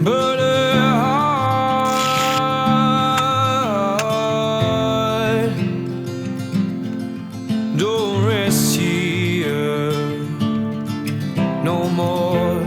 but I don't rest here no more.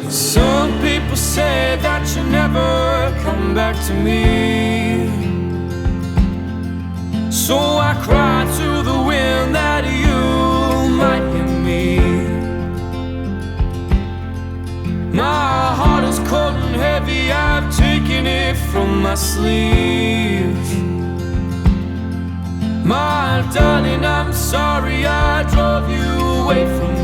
Some people say that you never come back to me, so I cry to the wind that you might hear me. My heart is cold and heavy, I've taken it from my sleeve. My darling, I'm sorry I drove you away from me.